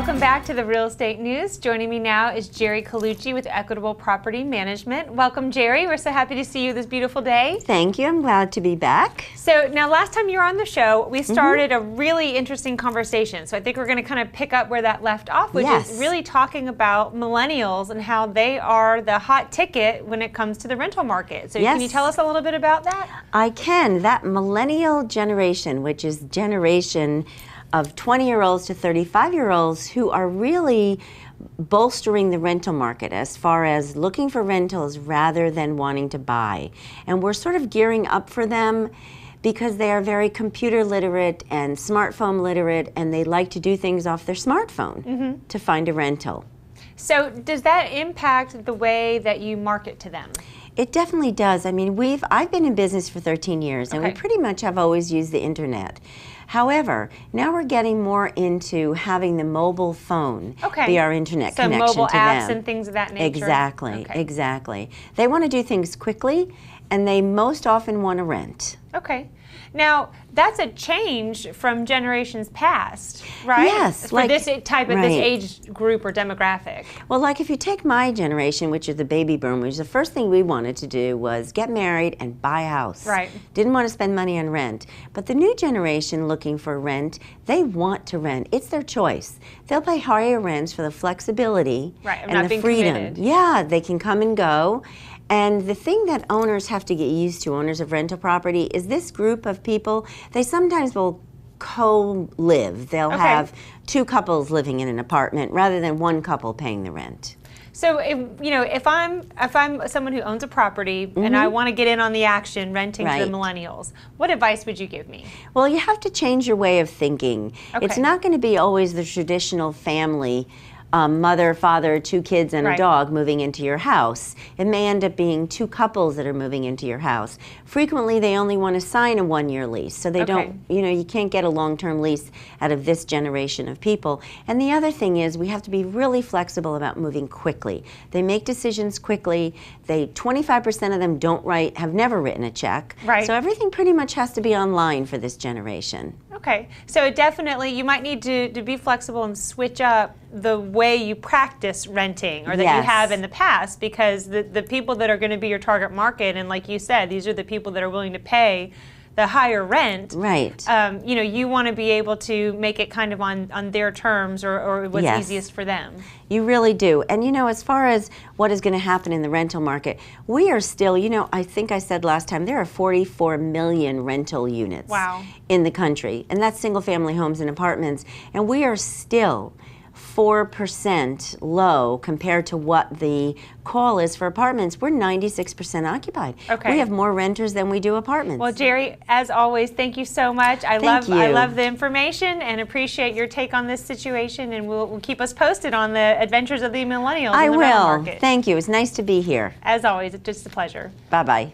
Welcome back to the Real Estate News. Joining me now is Geri Colucci with Equitable Property Management. Welcome, Geri. We're so happy to see you this beautiful day. Thank you. I'm glad to be back. So now, last time you were on the show, we started a really interesting conversation. So I think we're going to kind of pick up where that left off, which is really talking about millennials and how they are the hot ticket when it comes to the rental market. So can you tell us a little bit about that? I can. That millennial generation, which is generation of 20-year-olds to 35-year-olds who are really bolstering the rental market as far as looking for rentals rather than wanting to buy. And we're sort of gearing up for them because they are very computer literate and smartphone literate, and they like to do things off their smartphone to find a rental. So does that impact the way that you market to them? It definitely does. I mean, I've been in business for 13 years, and we pretty much have always used the internet. However, now we're getting more into having the mobile phone be our internet connection to them. So mobile apps and things of that nature? Exactly, exactly. They want to do things quickly, and they most often want to rent. Okay. Now, that's a change from generations past, right? Yes. For this type of this age group or demographic. Well, like if you take my generation, which is the baby boomers, the first thing we wanted to do was get married and buy a house. Right. Didn't want to spend money on rent. But the new generation looking for rent, they want to rent. It's their choice. They'll pay higher rents for the flexibility and the freedom. Committed. Yeah, they can come and go. And the thing that owners have to get used to, owners of rental property, is this group of people, they sometimes will co-live. They'll have two couples living in an apartment rather than one couple paying the rent. So if I'm someone who owns a property and I want to get in on the action renting to the millennials, what advice would you give me? Well, you have to change your way of thinking. It's not going to be always the traditional family, mother, father, two kids, and a dog moving into your house. It may end up being two couples that are moving into your house. Frequently, they only want to sign a one-year lease, so they don't, you can't get a long-term lease out of this generation of people. And the other thing is, we have to be really flexible about moving quickly. They make decisions quickly. 25% of them have never written a check. Right. So everything pretty much has to be online for this generation. Okay, so definitely you might need to be flexible and switch up the way you practice renting or that you have in the past, because the people that are going to be your target market, and like you said, these are the people that are willing to pay the higher rent. Right. You want to be able to make it kind of on their terms or what's easiest for them. You really do. And as far as what is going to happen in the rental market, we are still, I think I said last time, there are 44 million rental units in the country. And that's single family homes and apartments. And we are still 4% low compared to what the call is for apartments. We're 96% occupied. We have more renters than we do apartments. Well, Geri, as always, thank you so much. I love the information and appreciate your take on this situation, and we'll keep us posted on the adventures of the millennials in the rental market. Thank you. It's nice to be here. As always, it's just a pleasure. Bye-bye.